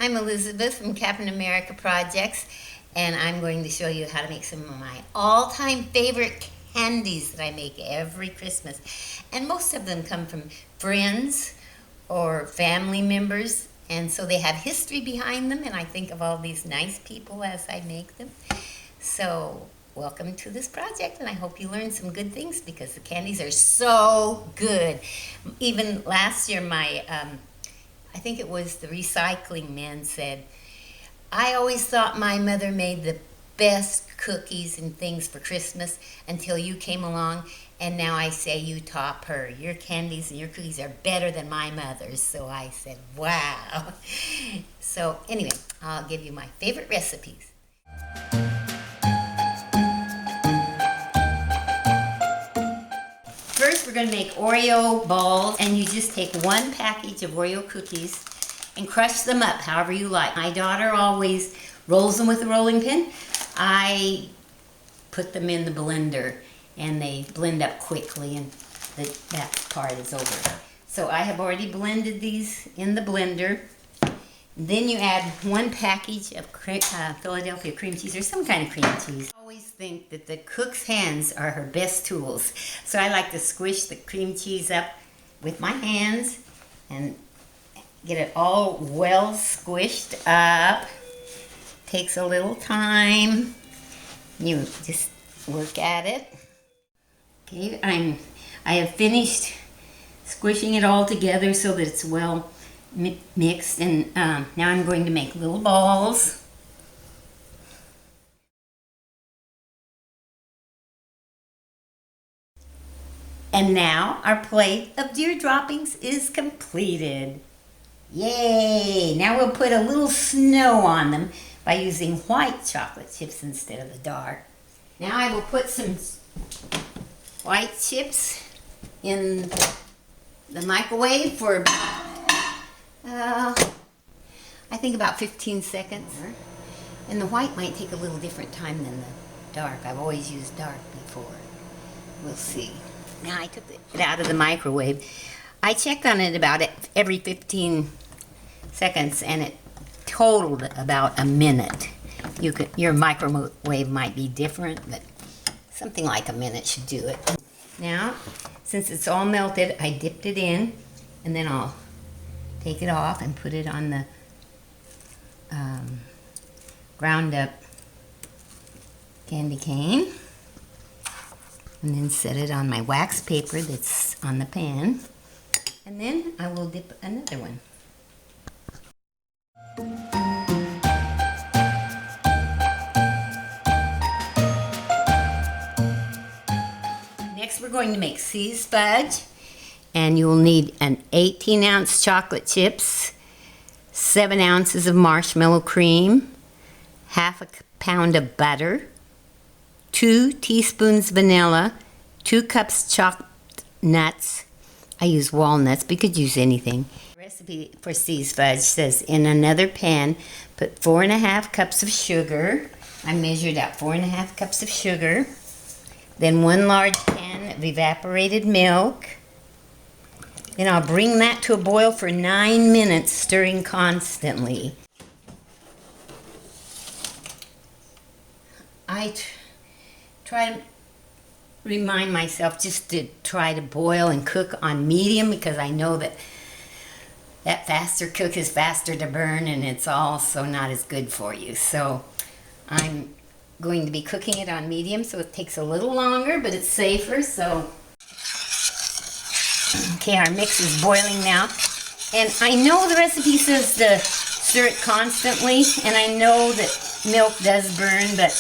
I'm Elizabeth from Capn America Projects, and I'm going to show you how to make some of my all-time favorite candies that I make every Christmas. And most of them come from friends or family members, and so they have history behind them, and I think of all these nice people as I make them. So welcome to this project, and I hope you learned some good things because the candies are so good. Even last year, I think it was the recycling man said, I always thought my mother made the best cookies and things for Christmas until you came along, and now I say you top her. Your candies and your cookies are better than my mother's. So I said, wow. So anyway, I'll give you my favorite recipes. First, we're going to make Oreo balls, and you just take one package of Oreo cookies and crush them up however you like. My daughter always rolls them with a rolling pin. I put them in the blender, and they blend up quickly, and that part is over. So I have already blended these in the blender. Then you add one package of Philadelphia cream cheese or some kind of cream cheese. I always think that the cook's hands are her best tools. So I like to squish the cream cheese up with my hands and get it all well squished up. Takes a little time. You just work at it. Okay, I have finished squishing it all together so that it's well mixed, and now I'm going to make little balls. And now our plate of deer droppings is completed. Yay! Now we'll put a little snow on them by using white chocolate chips instead of the dark. Now I will put some white chips in the microwave for I think about 15 seconds. And the white might take a little different time than the dark. I've always used dark before. We'll see. Now I took it out of the microwave. I checked on it about every 15 seconds, and it totaled about a minute. Your microwave might be different, but something like a minute should do it. Now, since it's all melted, I dipped it in, and then I'll take it off and put it on the ground up candy cane, and then set it on my wax paper that's on the pan, and then I will dip another one. Next, we're going to make seized fudge. And you will need an 18-ounce chocolate chips, 7 ounces of marshmallow cream, half a pound of butter, 2 teaspoons vanilla, 2 cups chopped nuts. I use walnuts, but you could use anything. The recipe for seized fudge says, in another pan, put 4.5 cups of sugar. I measured out 4.5 cups of sugar. Then 1 large can of evaporated milk. Then I'll bring that to a boil for 9 minutes, stirring constantly. I try to remind myself just to try to boil and cook on medium, because I know that faster cook is faster to burn, and it's also not as good for you. So I'm going to be cooking it on medium, so it takes a little longer, but it's safer. So okay, our mix is boiling now, and I know the recipe says to stir it constantly, and I know that milk does burn, but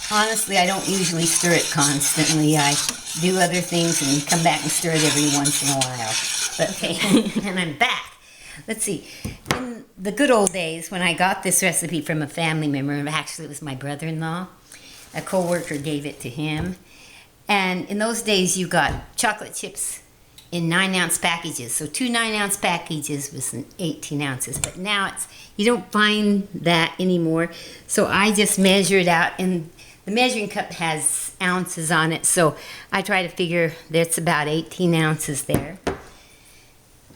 honestly, I don't usually stir it constantly. I do other things and come back and stir it every once in a while. But okay, and I'm back. Let's see. In the good old days, when I got this recipe from a family member, actually it was my brother-in-law, a co-worker gave it to him, and in those days you got chocolate chips in 9-ounce packages. So 2 9-ounce packages was 18 ounces. But now you don't find that anymore. So I just measure it out, and the measuring cup has ounces on it. So I try to figure that's about 18 ounces there.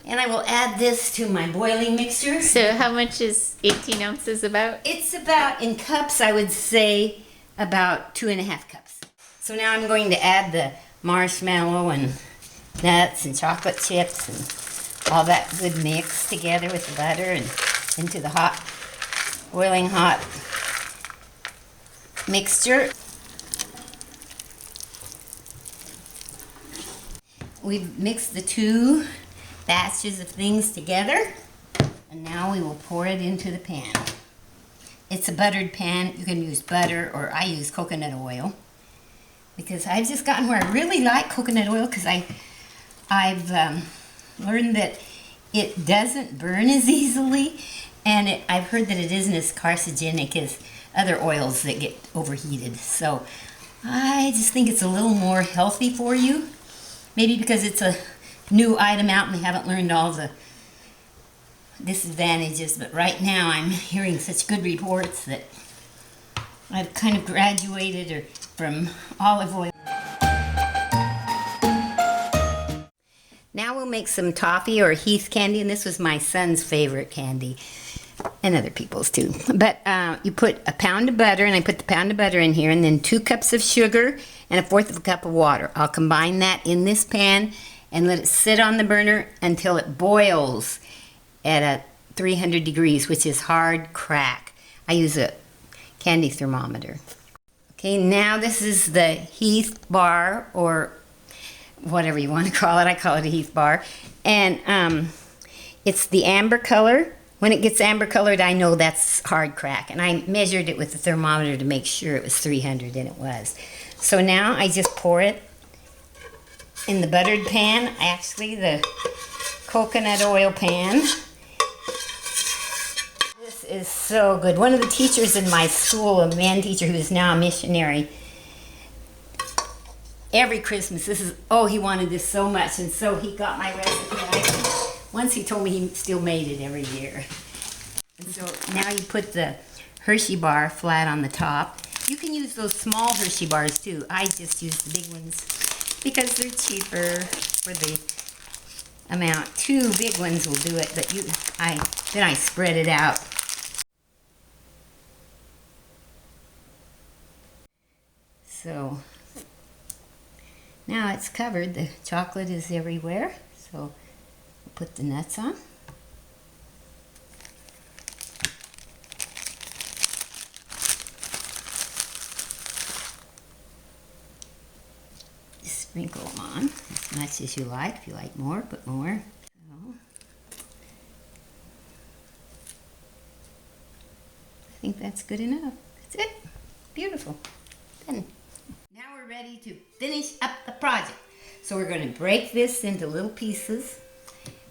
And I will add this to my boiling mixture. So how much is 18 ounces about? It's about, in cups, I would say about 2.5 cups. So now I'm going to add the marshmallow and nuts and chocolate chips and all that good mix together with the butter and into the hot, boiling hot mixture. We've mixed the two batches of things together, and now we will pour it into the pan. It's a buttered pan. You can use butter, or I use coconut oil, because I've just gotten where I really like coconut oil, because I've learned that it doesn't burn as easily, and I've heard that it isn't as carcinogenic as other oils that get overheated. So I just think it's a little more healthy for you. Maybe because it's a new item out and they haven't learned all the disadvantages, but right now I'm hearing such good reports that I've kind of graduated from olive oil. Now we'll make some toffee or Heath candy, and this was my son's favorite candy, and other people's too. But you put a pound of butter, and I put the pound of butter in here, and then 2 cups of sugar and 1/4 cup of water. I'll combine that in this pan and let it sit on the burner until it boils at a 300 degrees, which is hard crack. I use a candy thermometer. Okay, now this is the Heath bar, or whatever you want to call it. I call it a Heath bar. And it's the amber color. When it gets amber colored, I know that's hard crack. And I measured it with the thermometer to make sure it was 300, and it was. So now I just pour it in the buttered pan, actually the coconut oil pan. This is so good. One of the teachers in my school, a man teacher who is now a missionary, every Christmas, he wanted this so much, and so he got my recipe. Once he told me he still made it every year. And so now you put the Hershey bar flat on the top. You can use those small Hershey bars too. I just use the big ones because they're cheaper for the amount. 2 big ones will do it, but then I spread it out. So now it's covered. The chocolate is everywhere. So we'll put the nuts on. Sprinkle them on as much as you like. If you like more, put more. So, I think that's good enough. That's it. Beautiful. Done. Now we're ready to finish up the project. So we're going to break this into little pieces.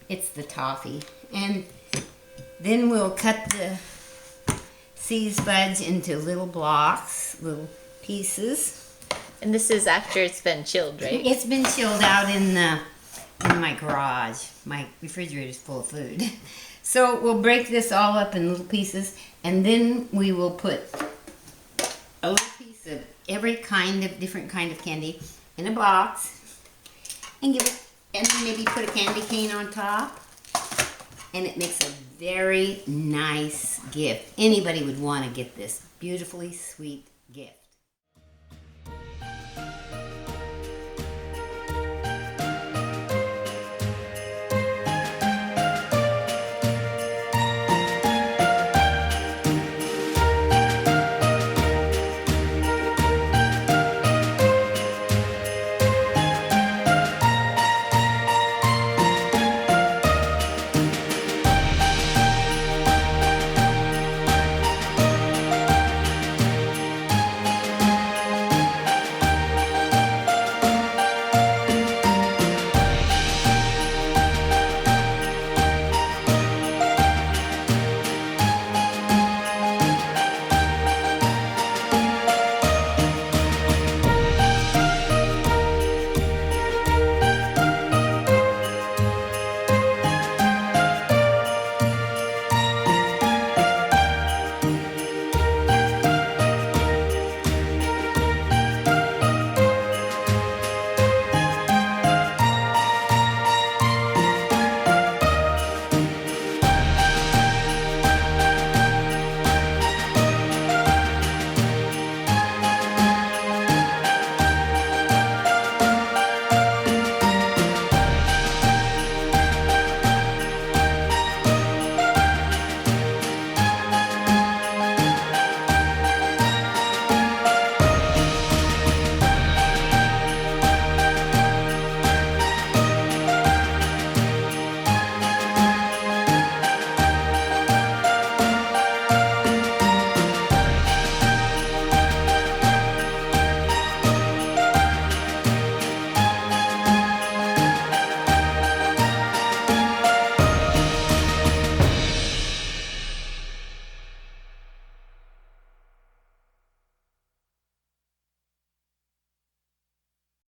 It's the toffee. And then we'll cut the seized fudge into little blocks, little pieces. And this is after it's been chilled, right? It's been chilled out in my garage. My refrigerator's full of food. So we'll break this all up in little pieces, and then we will put a little piece of every different kind of candy in a box, and maybe put a candy cane on top, and it makes a very nice gift. Anybody would want to get this beautifully sweet gift.